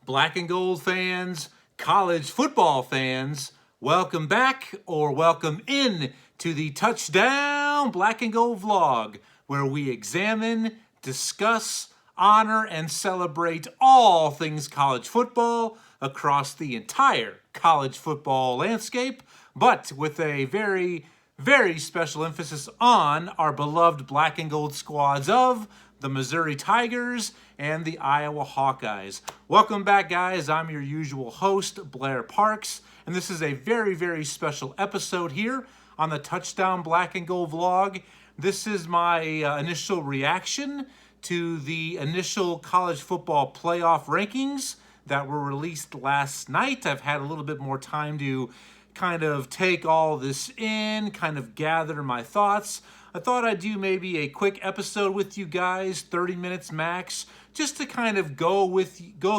Black and gold fans, college football fans, welcome back or welcome in to the Touchdown Black and Gold vlog, where we examine, discuss, honor, and celebrate all things college football across the entire college football landscape, but with a very special emphasis on our beloved black and gold squads of the Missouri Tigers and the Iowa Hawkeyes. Welcome back, guys. I'm your usual host, Blair Parks, and this is a very special episode here on the Touchdown Black and Gold vlog. This is my initial reaction to the initial college football playoff rankings that were released last night. I've had a little bit more time to kind of take all this in, kind of gather my thoughts. I thought I'd do maybe a quick episode with you guys, 30 minutes max, just to kind of go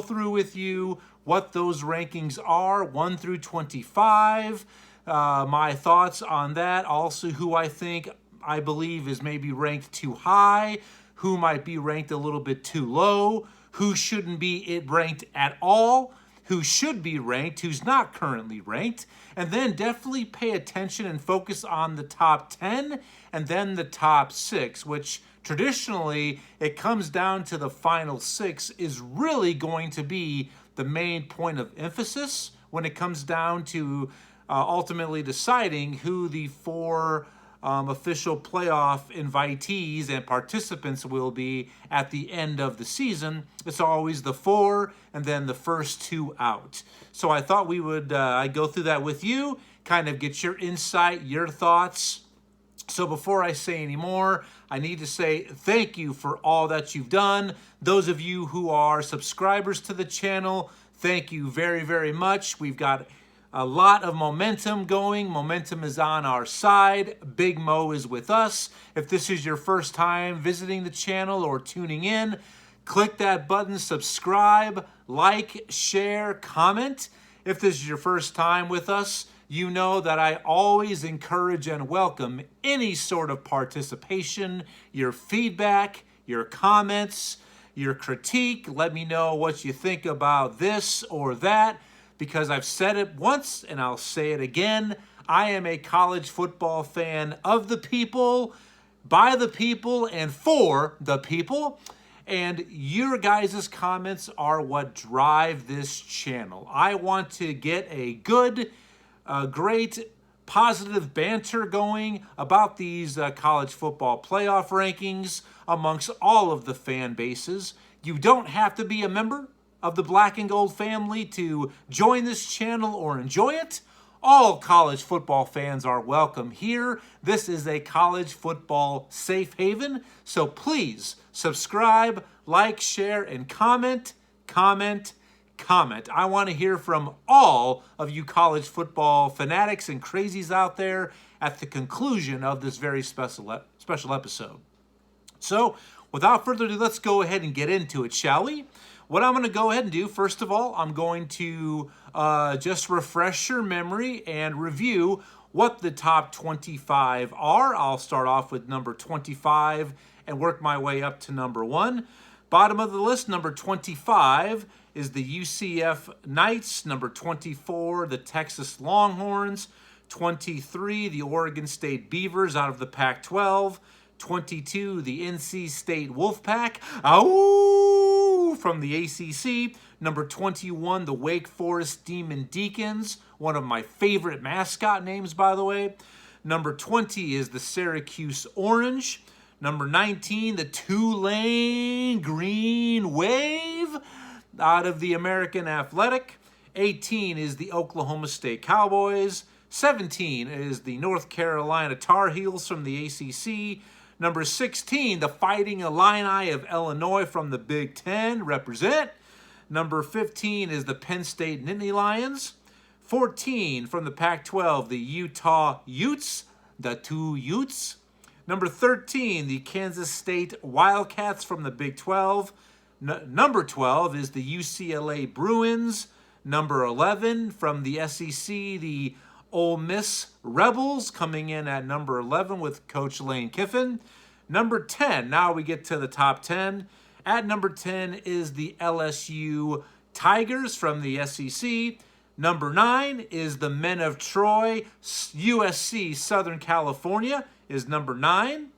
through with you what those rankings are, 1 through 25, my thoughts on that, also who I believe is maybe ranked too high, who might be ranked a little bit too low, who shouldn't be ranked at all, who should be ranked, who's not currently ranked, and then definitely pay attention and focus on the top 10 and then the top 6, which traditionally it comes down to the final 6 is really going to be the main point of emphasis when it comes down to ultimately deciding who the 4 official playoff invitees and participants will be at the end of the season. It's always the 4 and then the first 2 out. So I thought we would I'd go through that with you, kind of get your insight, your thoughts. So before I say any more, I need to say thank you for all that you've done. Those of you who are subscribers to the channel, thank you very much. We've got a lot of momentum going. Momentum is on our side. Big Mo is with us. If this is your first time visiting the channel or tuning in, click that button, subscribe, like, share, comment. If this is your first time with us, you know that I always encourage and welcome any sort of participation, your feedback, your comments, your critique. Let me know what you think about this or that, because I've said it once and I'll say it again. I am a college football fan of the people, by the people, and for the people. And your guys' comments are what drive this channel. I want to get a good, great, positive banter going about these college football playoff rankings amongst all of the fan bases. You don't have to be a member of the Black and Gold family to join this channel or enjoy it. All college football fans are welcome here. This is a college football safe haven, so please subscribe, like, share, and comment. I want to hear from all of you college football fanatics and crazies out there at the conclusion of this very special episode. So, without further ado, let's go ahead and get into it, shall we? What I'm going to go ahead and do, first of all, I'm going to just refresh your memory and review what the top 25 are. I'll start off with number 25 and work my way up to number 1. Bottom of the list, number 25 is the UCF Knights. Number 24, the Texas Longhorns. 23, the Oregon State Beavers out of the Pac-12. 22, the NC State Wolfpack. Ow! From the ACC. Number 21, the Wake Forest Demon Deacons. One of my favorite mascot names, by the way. Number 20 is the Syracuse Orange. Number 19, the Tulane Green Wave out of the American Athletic. 18 is the Oklahoma State Cowboys. 17 is the North Carolina Tar Heels from the ACC. Number 16, the Fighting Illini of Illinois from the Big Ten, represent. Number 15 is the Penn State Nittany Lions. 14 from the Pac-12, the Utah Utes, the 2 Utes. Number 13, the Kansas State Wildcats from the Big 12. Number 12 is the UCLA Bruins. Number 11 from the SEC, the Ole Miss Rebels, coming in at number 11 with Coach Lane Kiffin. Number 10, now we get to the top 10. At number 10 is the LSU Tigers from the SEC. Number 9 is the Men of Troy. USC Southern California is number 9.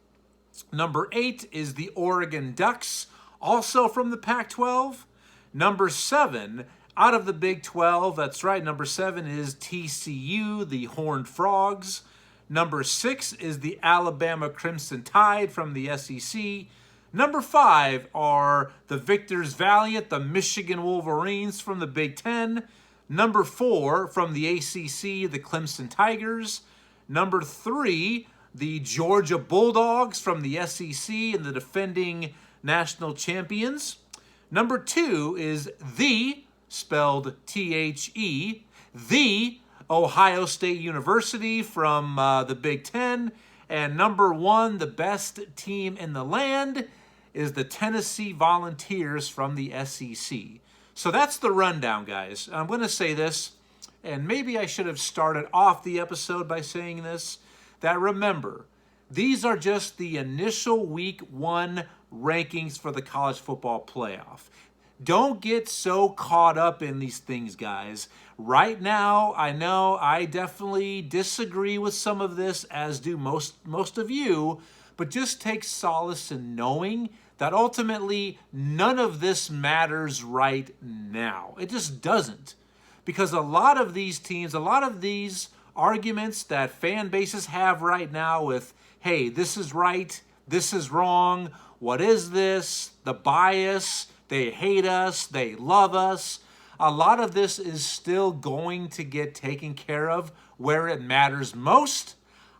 Number 8 is the Oregon Ducks, also from the Pac-12. Number 7, out of the Big 12, that's right, number 7 is TCU, the Horned Frogs. Number 6 is the Alabama Crimson Tide from the SEC. Number 5 are the Victors Valiant, the Michigan Wolverines from the Big 10. Number 4 from the ACC, the Clemson Tigers. Number 3, the Georgia Bulldogs from the SEC and the defending national champions. Number 2 is spelled T-H-E, the Ohio State University from the Big 10. And number 1, the best team in the land, is the Tennessee Volunteers from the SEC. So that's the rundown, guys. I'm going to say this, and maybe I should have started off the episode by saying this, that remember, these are just the initial week 1 rankings for the college football playoff. Don't get so caught up in these things, guys. Right now, I know I definitely disagree with some of this, as do most of you, but just take solace in knowing that ultimately none of this matters right now. It just doesn't. Because a lot of these teams, a lot of these arguments that fan bases have right now with, hey, this is right, this is wrong, what is this, the bias, they hate us, they love us. A lot of this is still going to get taken care of where it matters most,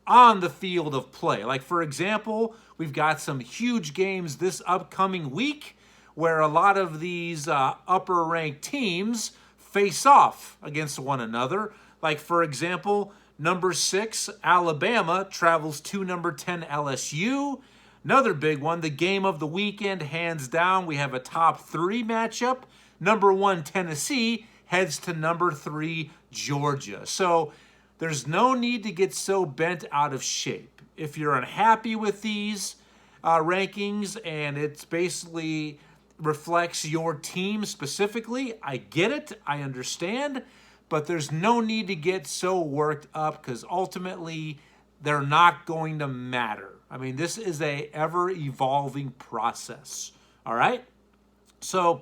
on the field of play. Like, for example, we've got some huge games this upcoming week where a lot of these upper-ranked teams face off against one another. Like, for example, number 6, Alabama, travels to number 10, LSU. Another big one, the game of the weekend, hands down. We have a top 3 matchup. Number 1, Tennessee, heads to number 3, Georgia. So there's no need to get so bent out of shape. If you're unhappy with these rankings and it's basically reflects your team specifically, I get it, I understand, but there's no need to get so worked up because ultimately they're not going to matter. I mean, this is a ever-evolving process, all right? So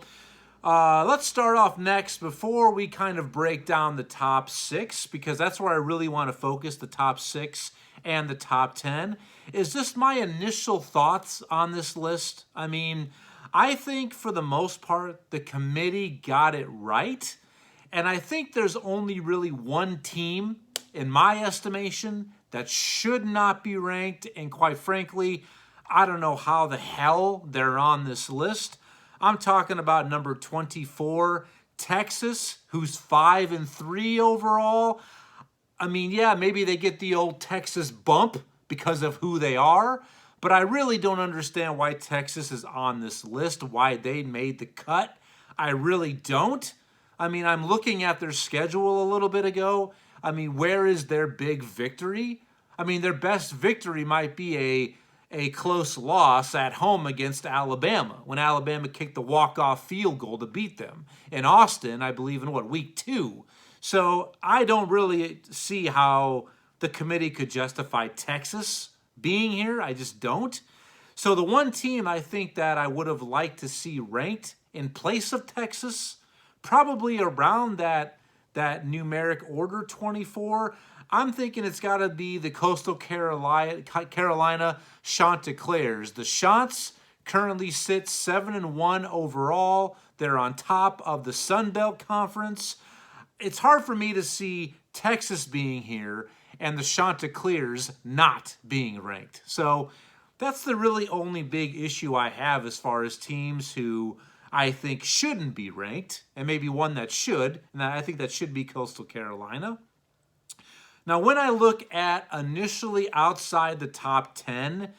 let's start off next before we kind of break down the top 6, because that's where I really want to focus, the top 6 and the top 10, is just my initial thoughts on this list. I mean, I think for the most part, the committee got it right. And I think there's only really one team, in my estimation, that should not be ranked. And quite frankly, I don't know how the hell they're on this list. I'm talking about number 24, Texas, who's 5-3 overall. I mean, yeah, maybe they get the old Texas bump because of who they are, but I really don't understand why Texas is on this list, why they made the cut. I really don't. I mean, I'm looking at their schedule a little bit ago. I mean, where is their big victory? I mean, their best victory might be a close loss at home against Alabama, when Alabama kicked the walk-off field goal to beat them in Austin, I believe in week 2. So I don't really see how the committee could justify Texas being here. I just don't. So the one team I think that I would have liked to see ranked in place of Texas, probably around that numeric order 24, I'm thinking it's got to be the Coastal Carolina Chanticleers. The Chants currently sit 7-1 overall. They're on top of the Sun Belt Conference. It's hard for me to see Texas being here and the Chanticleers not being ranked. So that's the really only big issue I have as far as teams who I think shouldn't be ranked, and maybe one that should, and I think that should be Coastal Carolina. Now, when I look at initially outside the top 10,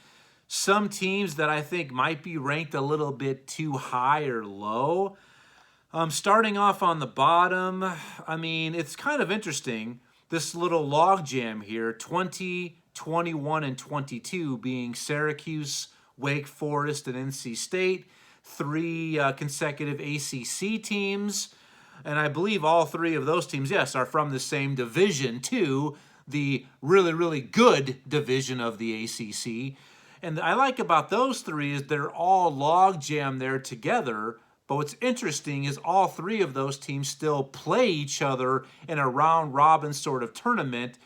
some teams that I think might be ranked a little bit too high or low, starting off on the bottom, I mean, it's kind of interesting, this little logjam here, 20, 21, and 22 being Syracuse, Wake Forest, and NC State, 3 consecutive ACC teams. And I believe all three of those teams, yes, are from the same division too, the really, really good division of the ACC. And I like about those three is they're all log jammed there together. But what's interesting is all three of those teams still play each other in a round robin sort of tournament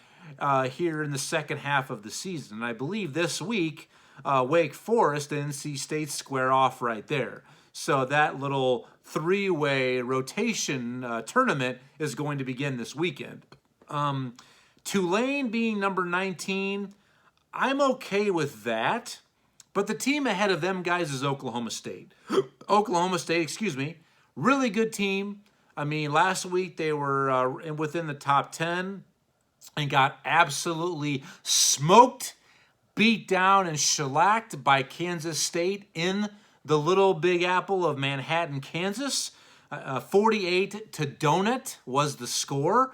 here in the second half of the season. And I believe this week, Wake Forest and NC State square off right there. So that little three-way rotation tournament is going to begin this weekend. Tulane being number 19, I'm okay with that. But the team ahead of them, guys, is Oklahoma State. Oklahoma State, really good team. I mean, last week they were within the top 10 and got absolutely smoked, beat down, and shellacked by Kansas State in the Little Big Apple of Manhattan, Kansas. 48 to donut was the score.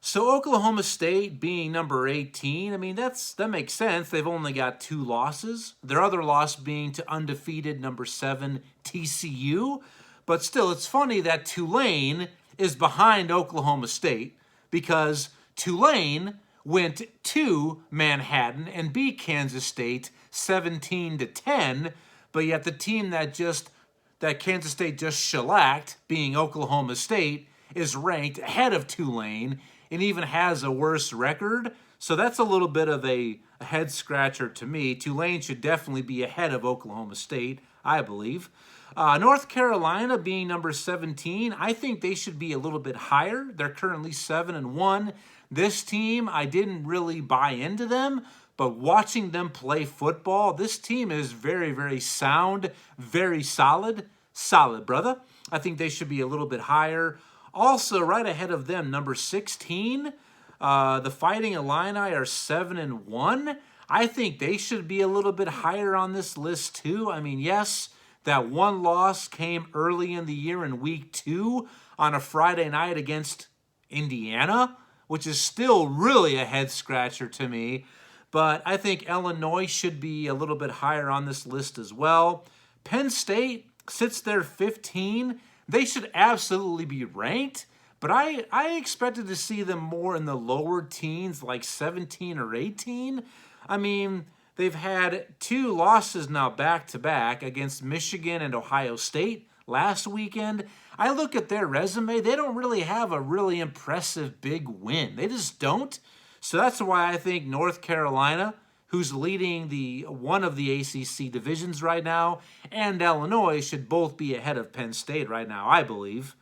So Oklahoma State being number 18, I mean, that makes sense. They've only got 2 losses. Their other loss being to undefeated number 7 TCU. But still, it's funny that Tulane is behind Oklahoma State because Tulane went to Manhattan and beat Kansas State 17-10, but yet the team that Kansas State just shellacked, being Oklahoma State, is ranked ahead of Tulane and even has a worse record. So that's a little bit of a head scratcher to me. Tulane should definitely be ahead of Oklahoma State, I believe. North Carolina being number 17, I think they should be a little bit higher. They're currently 7-1. This team, I didn't really buy into them, but watching them play football, this team is very, very sound, very solid. Solid, brother. I think they should be a little bit higher. Also, right ahead of them, number 16, the Fighting Illini are 7-1. I think they should be a little bit higher on this list too. I mean, yes, that one loss came early in the year in week 2 on a Friday night against Indiana, which is still really a head scratcher to me. But I think Illinois should be a little bit higher on this list as well. Penn State sits there 15. They should absolutely be ranked, but I expected to see them more in the lower teens, like 17 or 18. I mean, they've had 2 losses now back-to-back against Michigan and Ohio State last weekend. I look at their resume, they don't really have a really impressive big win. They just don't. So that's why I think North Carolina, who's leading one of the ACC divisions right now, and Illinois should both be ahead of Penn State right now, I believe.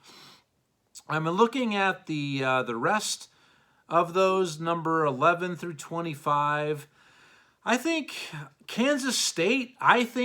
I'm looking at the rest of those, number 11 through 25. I think Kansas State,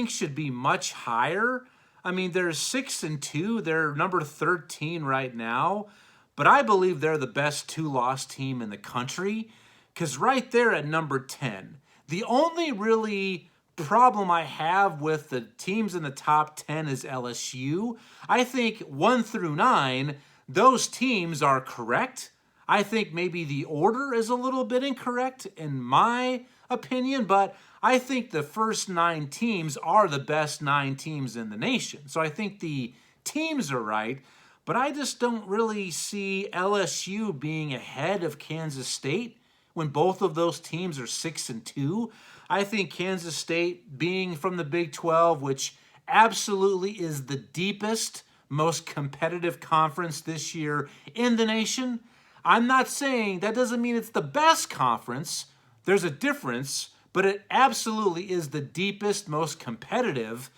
should be much higher. I mean, they're 6-2. They're number 13 right now. But I believe they're the best 2-loss team in the country because right there at number 10, the only really problem I have with the teams in the top 10 is LSU. I think 1 through 9, those teams are correct. I think maybe the order is a little bit incorrect in my opinion, but I think the first 9 teams are the best 9 teams in the nation. So I think the teams are right, but I just don't really see LSU being ahead of Kansas State when both of those teams are 6-2. I think Kansas State being from the Big 12, which absolutely is the deepest, most competitive conference this year in the nation. I'm not saying that doesn't mean it's the best conference. There's a difference, but it absolutely is the deepest, most competitive.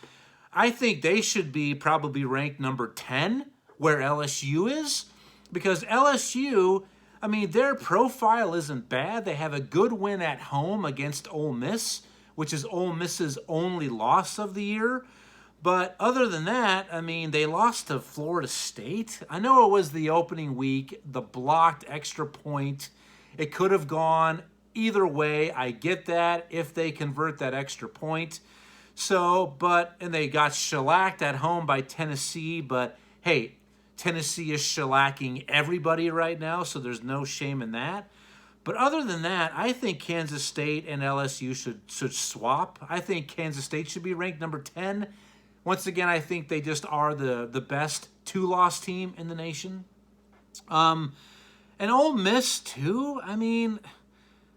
I think they should be probably ranked number 10, where LSU is, because LSU, I mean, their profile isn't bad. They have a good win at home against Ole Miss, which is Ole Miss's only loss of the year. But other than that, I mean, they lost to Florida State. I know it was the opening week, the blocked extra point. It could have gone either way. I get that if they convert that extra point. And they got shellacked at home by Tennessee. But hey, Tennessee is shellacking everybody right now, so there's no shame in that. But other than that, I think Kansas State and LSU should swap. I think Kansas State should be ranked number 10. Once again, I think they just are the best 2-loss team in the nation. And Ole Miss too. I mean,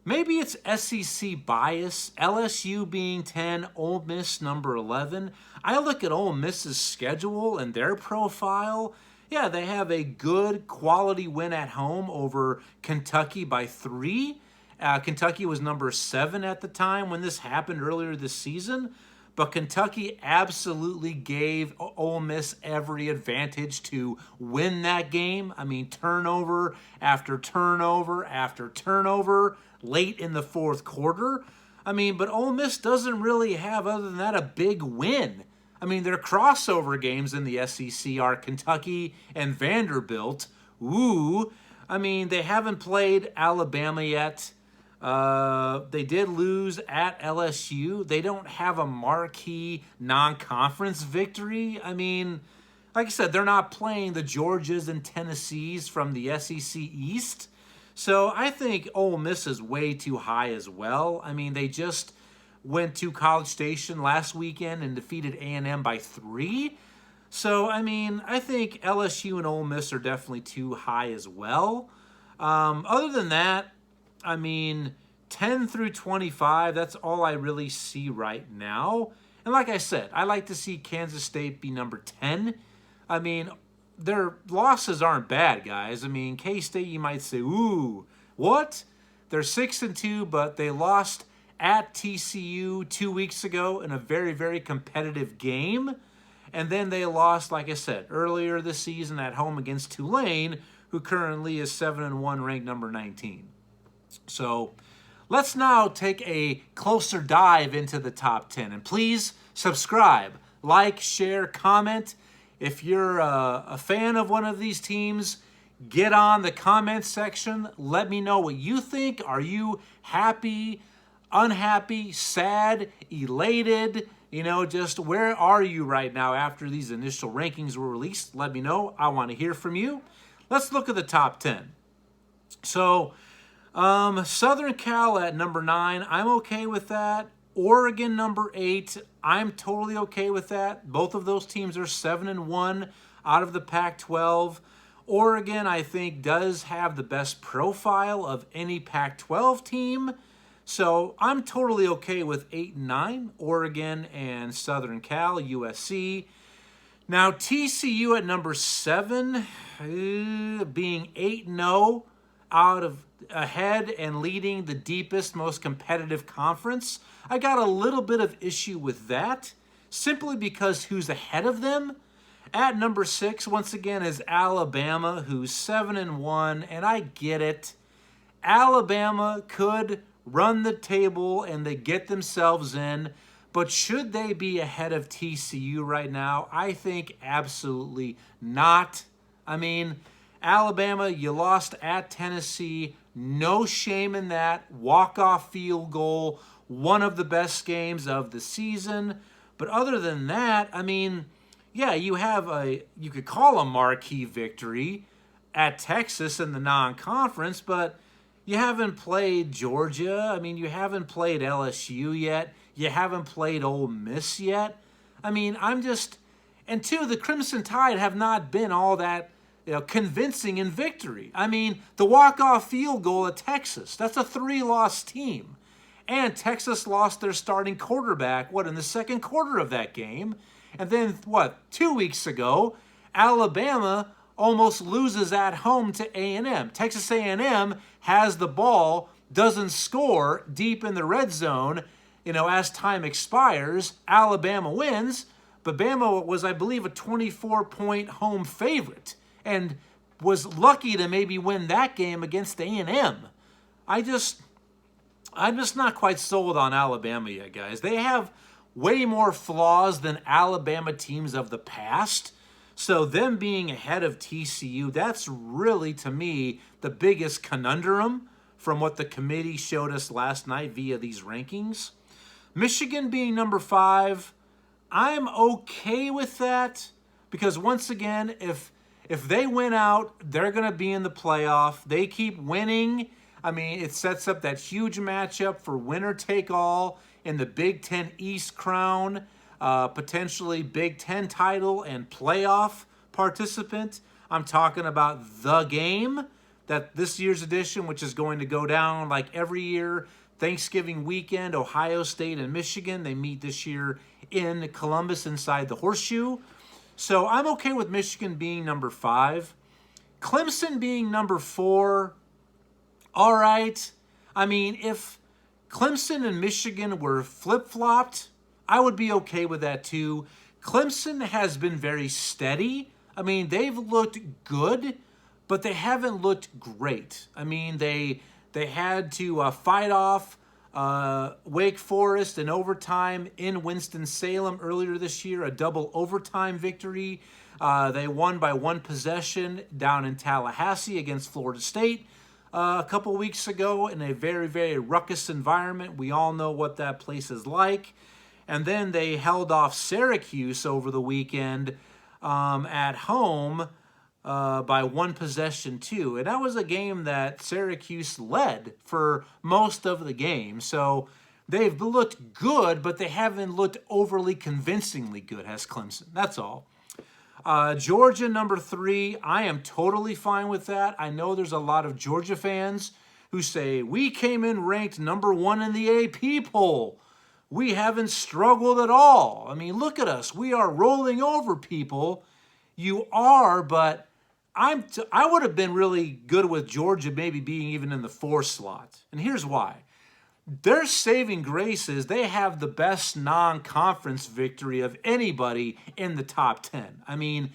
maybe it's SEC bias. LSU being 10, Ole Miss number 11. I look at Ole Miss's schedule and their profile. Yeah, they have a good quality win at home over Kentucky by 3. Kentucky was number 7 at the time when this happened earlier this season. But Kentucky absolutely gave Ole Miss every advantage to win that game. I mean, turnover after turnover after turnover late in the fourth quarter. I mean, but Ole Miss doesn't really have, other than that, a big win. I mean, their crossover games in the SEC are Kentucky and Vanderbilt. Ooh. I mean, they haven't played Alabama yet. They did lose at LSU. They don't have a marquee non-conference victory. I mean, like I said, they're not playing the Georgias and Tennessees from the SEC East. So I think Ole Miss is way too high as well. I mean, they just went to College Station last weekend and defeated A&M by 3. So, I mean, I think LSU and Ole Miss are definitely too high as well. Other than that, I mean, 10 through 25, that's all I really see right now. And like I said, I like to see Kansas State be number 10. I mean, their losses aren't bad, guys. I mean, K-State, you might say, ooh, what? They're 6-2, but they lost at TCU 2 weeks ago in a very, very competitive game. And then they lost, like I said, earlier this season at home against Tulane, who currently is 7-1, ranked number 19. So let's now take a closer dive into the top 10. And please subscribe, like, share, comment. If you're a fan of one of these teams, get on the comment section. Let me know what you think. Are you happy, unhappy, sad, elated? You know, just where are you right now after these initial rankings were released? Let me know. I want to hear from you. Let's look at the top 10. So, Southern Cal at number 9, I'm okay with that. Oregon number 8, I'm totally okay with that. Both of those teams are 7-1 out of the Pac-12. Oregon, I think, does have the best profile of any Pac-12 team. So I'm totally okay with 8 and 9, Oregon and Southern Cal, USC. Now TCU at number 7, being 8-0 out of ahead and leading the deepest, most competitive conference. I got a little bit of issue with that, simply because who's ahead of them? At number 6, once again, is Alabama, who's 7-1, and I get it. Alabama could run the table and they get themselves in, but should they be ahead of TCU right now? I think absolutely not. I mean, Alabama, you lost at Tennessee. No shame in that. Walk-off field goal, one of the best games of the season. But other than that, I mean, yeah, you could call a marquee victory at Texas in the non-conference, but you haven't played Georgia. I mean, you haven't played LSU yet. You haven't played Ole Miss yet. I mean, and two, the Crimson Tide have not been all that convincing in victory. I mean, the walk-off field goal at Texas, that's a 3-loss team. And Texas lost their starting quarterback, in the second quarter of that game. And then, 2 weeks ago, Alabama almost loses at home to A&M. Texas A&M has the ball, doesn't score deep in the red zone, as time expires. Alabama wins, but Bama was, I believe, a 24-point home favorite and was lucky to maybe win that game against A&M. I'm just not quite sold on Alabama yet, guys. They have way more flaws than Alabama teams of the past. So them being ahead of TCU, that's really, to me, the biggest conundrum from what the committee showed us last night via these rankings. Michigan being number 5, I'm okay with that because, once again, if they win out, they're going to be in the playoff. They keep winning. I mean, it sets up that huge matchup for winner take all in the Big Ten East crown, potentially Big Ten title and playoff participant. I'm talking about the game that this year's edition, which is going to go down like every year, Thanksgiving weekend, Ohio State and Michigan. They meet this year in Columbus inside the Horseshoe. So I'm okay with Michigan being number 5. Clemson being number 4, all right. I mean, if Clemson and Michigan were flip-flopped, I would be okay with that too. Clemson has been very steady. I mean, they've looked good, but they haven't looked great. I mean, they had to fight off Wake Forest in overtime in Winston-Salem earlier this year, a double overtime victory. They won by 1 possession down in Tallahassee against Florida State a couple weeks ago in a very, very ruckus environment. We all know what that place is like. And then they held off Syracuse over the weekend at home by 1 possession too. And that was a game that Syracuse led for most of the game. So they've looked good, but they haven't looked overly convincingly good, has Clemson. That's all. Georgia, number 3. I am totally fine with that. I know there's a lot of Georgia fans who say, we came in ranked number 1 in the AP poll. We haven't struggled at all. I mean, look at us. We are rolling over people. You are, but I would have been really good with Georgia maybe being even in the 4 slot. And here's why. Their saving grace is they have the best non-conference victory of anybody in the top 10. I mean,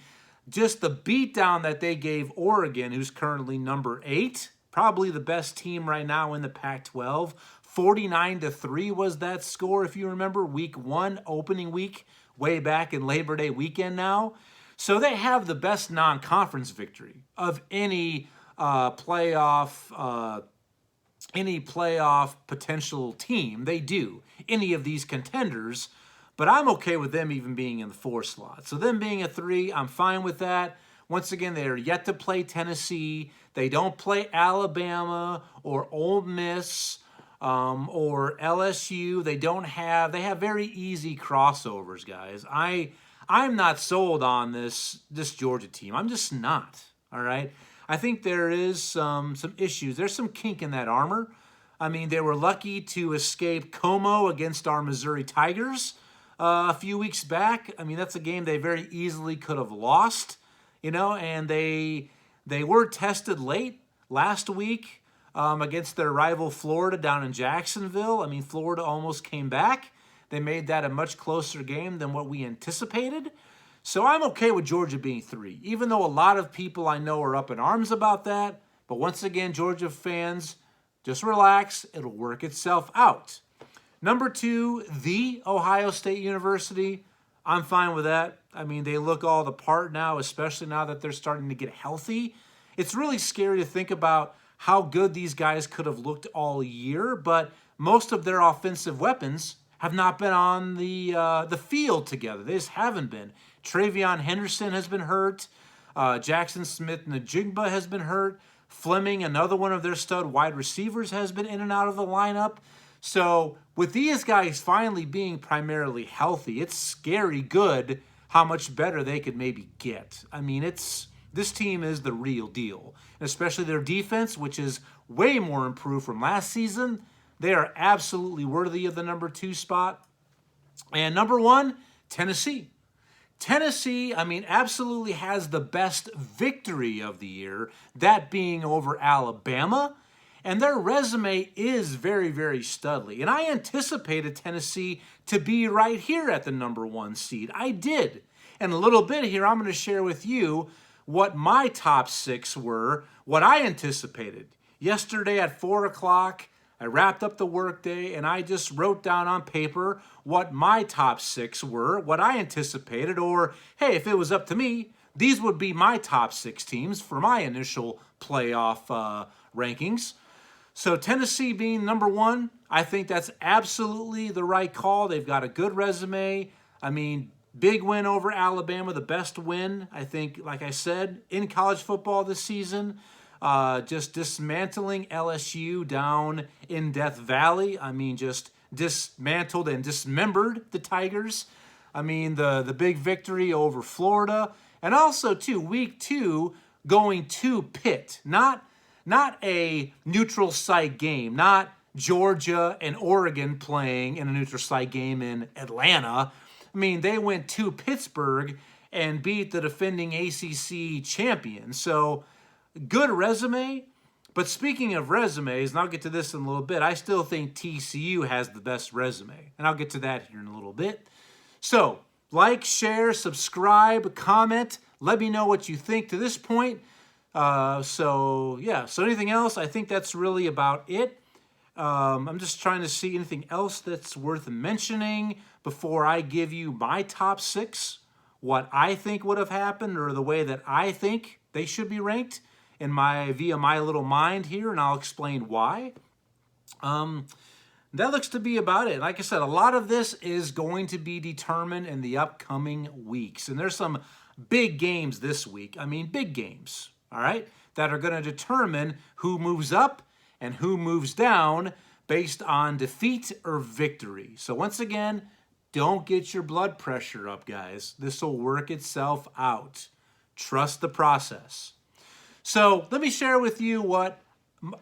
just the beatdown that they gave Oregon, who's currently number 8, probably the best team right now in the Pac-12. 49-3 was that score, if you remember, week 1, opening week, way back in Labor Day weekend now. So they have the best non-conference victory of any playoff potential team. They do, any of these contenders, but I'm okay with them even being in the 4 slot. So them being a 3, I'm fine with that. Once again, they are yet to play Tennessee. They don't play Alabama or Ole Miss or LSU. They have very easy crossovers, guys. I'm not sold on this Georgia team. I'm just not, all right? I think there is some issues. There's some kink in that armor. I mean, they were lucky to escape Como against our Missouri Tigers a few weeks back. I mean, that's a game they very easily could have lost, and they were tested late last week against their rival Florida down in Jacksonville. I mean, Florida almost came back. They made that a much closer game than what we anticipated. So I'm okay with Georgia being 3, even though a lot of people I know are up in arms about that. But once again, Georgia fans, just relax. It'll work itself out. Number 2, The Ohio State University. I'm fine with that. I mean, they look all the part now, especially now that they're starting to get healthy. It's really scary to think about how good these guys could have looked all year, but most of their offensive weapons have not been on the field together. They just haven't been. Travion Henderson has been hurt. Jackson Smith-Njigba has been hurt. Fleming, another one of their stud wide receivers, has been in and out of the lineup. So with these guys finally being primarily healthy, it's scary good how much better they could maybe get. I mean, this team is the real deal, and especially their defense, which is way more improved from last season. They are absolutely worthy of the number 2 spot. And number 1, Tennessee. Tennessee, I mean, absolutely has the best victory of the year, that being over Alabama. And their resume is very, very studly. And I anticipated Tennessee to be right here at the number 1 seed. I did. And a little bit here, I'm going to share with you what my top 6 were, what I anticipated. Yesterday at 4 o'clock, I wrapped up the workday and I just wrote down on paper what my top 6 were, what I anticipated, or hey, if it was up to me, these would be my top 6 teams for my initial playoff rankings. So Tennessee being number 1, I think that's absolutely the right call. They've got a good resume. I mean, big win over Alabama, the best win, I think, like I said, in college football this season. Just dismantling LSU down in Death Valley. I mean, just dismantled and dismembered the Tigers. I mean, the big victory over Florida. And also, too, week 2, going to Pitt, not a neutral site game, not Georgia and Oregon playing in a neutral site game in Atlanta. I mean, they went to Pittsburgh and beat the defending ACC champion. So, good resume. But speaking of resumes, and I'll get to this in a little bit, I still think TCU has the best resume. And I'll get to that here in a little bit. So, like, share, subscribe, comment. Let me know what you think to this point. So anything else? I think that's really about it. I'm just trying to see anything else that's worth mentioning before I give you my top 6, what I think would have happened, or the way that I think they should be ranked via my little mind here, and I'll explain why. That looks to be about it. Like I said, a lot of this is going to be determined in the upcoming weeks, and there's some big games this week. I mean, big games, all right, that are going to determine who moves up and who moves down based on defeat or victory. So once again, don't get your blood pressure up, guys. This will work itself out. Trust the process. So let me share with you what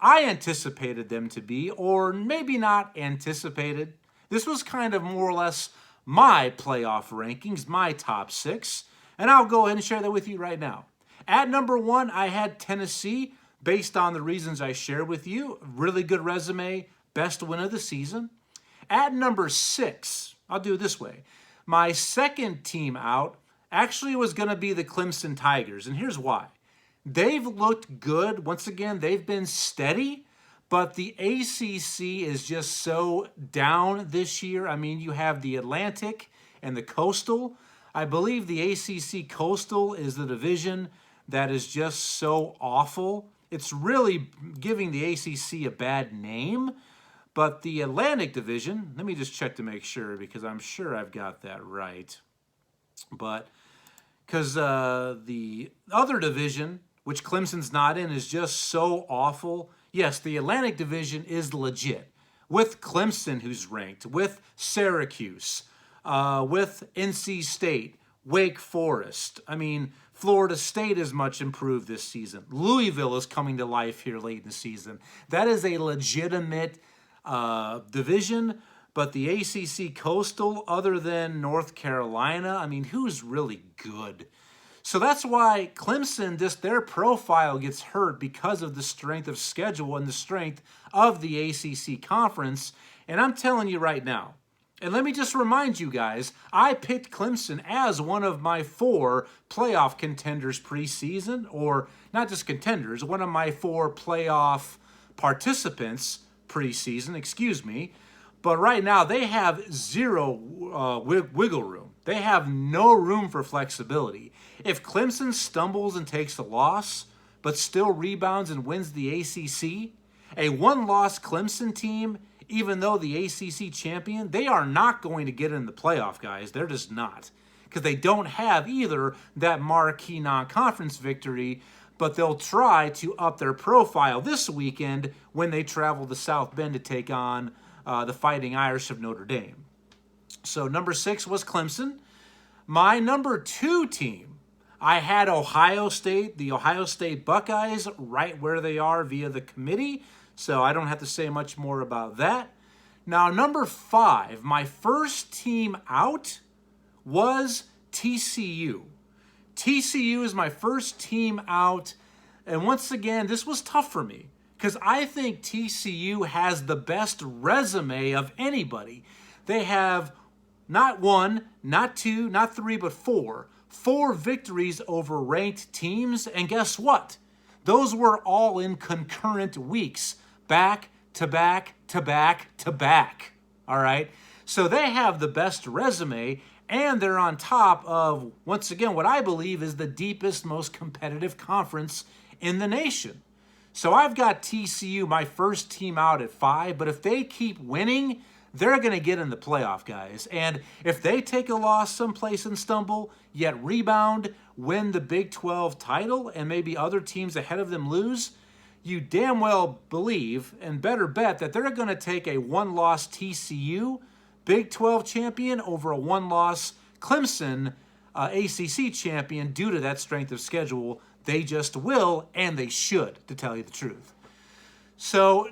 I anticipated them to be, or maybe not anticipated. This was kind of more or less my playoff rankings, my top 6, and I'll go ahead and share that with you right now. At number 1, I had Tennessee, based on the reasons I shared with you. Really good resume, best win of the season. At number 6, I'll do it this way. My second team out actually was going to be the Clemson Tigers, and here's why. They've looked good. Once again, they've been steady, but the ACC is just so down this year. I mean, you have the Atlantic and the Coastal. I believe the ACC Coastal is the division that is just so awful. It's really giving the ACC a bad name, but the Atlantic division, let me just check to make sure, because I'm sure I've got that right. But because the other division, which Clemson's not in, is just so awful. Yes, the Atlantic division is legit, with Clemson, who's ranked, with Syracuse, with NC State, Wake Forest. I mean, Florida State is much improved this season. Louisville is coming to life here late in the season. That is a legitimate division, but the ACC Coastal, other than North Carolina, I mean, who's really good? So that's why Clemson, their profile gets hurt because of the strength of schedule and the strength of the ACC conference. And I'm telling you right now, and let me just remind you guys, I picked Clemson as one of my 4 playoff contenders preseason, or not just contenders, one of my 4 playoff participants preseason, excuse me. But right now, they have zero wiggle room. They have no room for flexibility. If Clemson stumbles and takes a loss, but still rebounds and wins the ACC, a one-loss Clemson team, even though the ACC champion, they are not going to get in the playoff, guys. They're just not. Because they don't have either that marquee non-conference victory, but they'll try to up their profile this weekend when they travel to South Bend to take on the Fighting Irish of Notre Dame. So number 6 was Clemson. My number 2 team, I had Ohio State, the Ohio State Buckeyes, right where they are via the committee. So I don't have to say much more about that. Now, number 5, my first team out was TCU. TCU is my first team out. And once again, this was tough for me, because I think TCU has the best resume of anybody. They have not 1, not 2, not 3, but 4. 4 victories over ranked teams. And guess what? Those were all in concurrent weeks. Back to back to back to back. All right? So they have the best resume, and they're on top of, once again, what I believe is the deepest, most competitive conference in the nation. So I've got TCU, my first team out at 5, but if they keep winning, they're going to get in the playoff, guys. And if they take a loss someplace and stumble, yet rebound, win the Big 12 title, and maybe other teams ahead of them lose, you damn well believe and better bet that they're going to take a one-loss TCU Big 12 champion over a one-loss Clemson ACC champion due to that strength of schedule They just will, and they should, to tell you the truth. So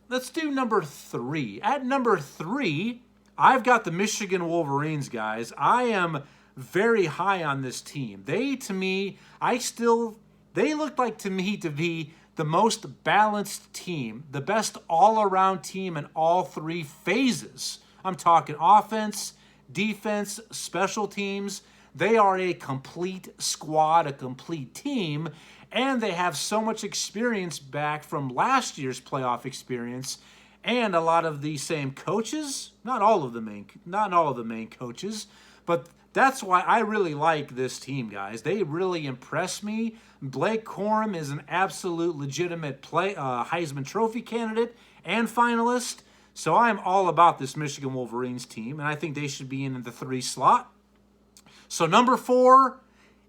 let's do number 3. At number 3, I've got the Michigan Wolverines, guys. I am very high on this team. They look like to me to be the most balanced team, the best all-around team in all 3 phases. I'm talking offense, defense, special teams. They are a complete squad, a complete team, and they have so much experience back from last year's playoff experience, and a lot of the same coaches, not all of the main coaches, but that's why I really like this team, guys. They really impress me. Blake Corum is an absolute legitimate Heisman Trophy candidate and finalist, so I'm all about this Michigan Wolverines team, and I think they should be in the 3 slot. So number 4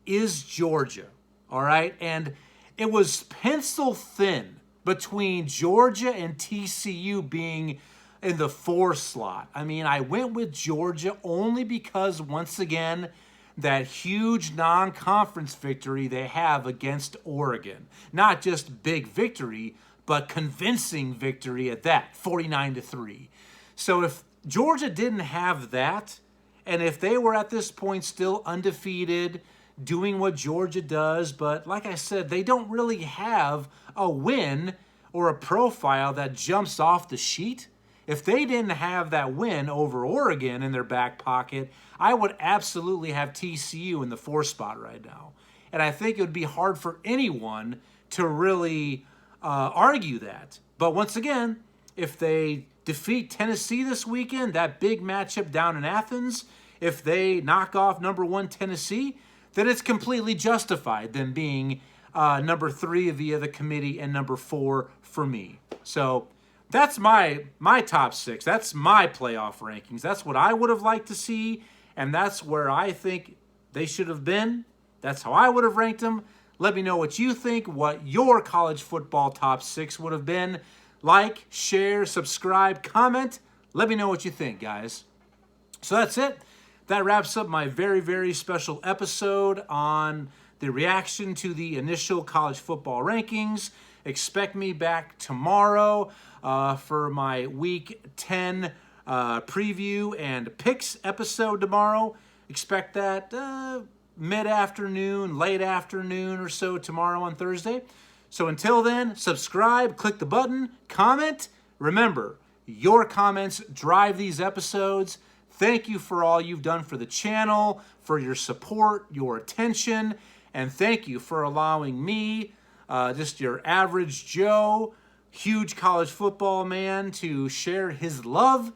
is Georgia, all right? And it was pencil thin between Georgia and TCU being in the 4 slot. I mean, I went with Georgia only because, once again, that huge non-conference victory they have against Oregon. Not just big victory, but convincing victory at that, 49-3. So if Georgia didn't have that, and if they were at this point still undefeated, doing what Georgia does, but like I said, they don't really have a win or a profile that jumps off the sheet. If they didn't have that win over Oregon in their back pocket, I would absolutely have TCU in the 4 spot right now. And I think it would be hard for anyone to really argue that. But once again, if they defeat Tennessee this weekend, that big matchup down in Athens, if they knock off number 1 Tennessee, then it's completely justified them being number 3 via the committee and number 4 for me. So that's my top 6. That's my playoff rankings. That's what I would have liked to see, and that's where I think they should have been. That's how I would have ranked them. Let me know what you think, what your college football top 6 would have been. Like, share, subscribe, comment. Let me know what you think, guys. So that's it. That wraps up my very, very special episode on the reaction to the initial college football rankings. Expect me back tomorrow for my Week 10 preview and picks episode tomorrow. Expect that mid-afternoon, late afternoon or so tomorrow on Thursday. So until then, subscribe, click the button, comment. Remember, your comments drive these episodes. Thank you for all you've done for the channel, for your support, your attention, and thank you for allowing me, just your average Joe, huge college football man, to share his love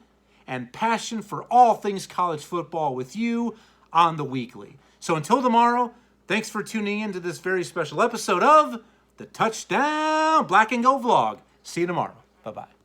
and passion for all things college football with you on the weekly. So until tomorrow, thanks for tuning in to this very special episode of the Touchdown Black and Gold Vlog. See you tomorrow. Bye-bye.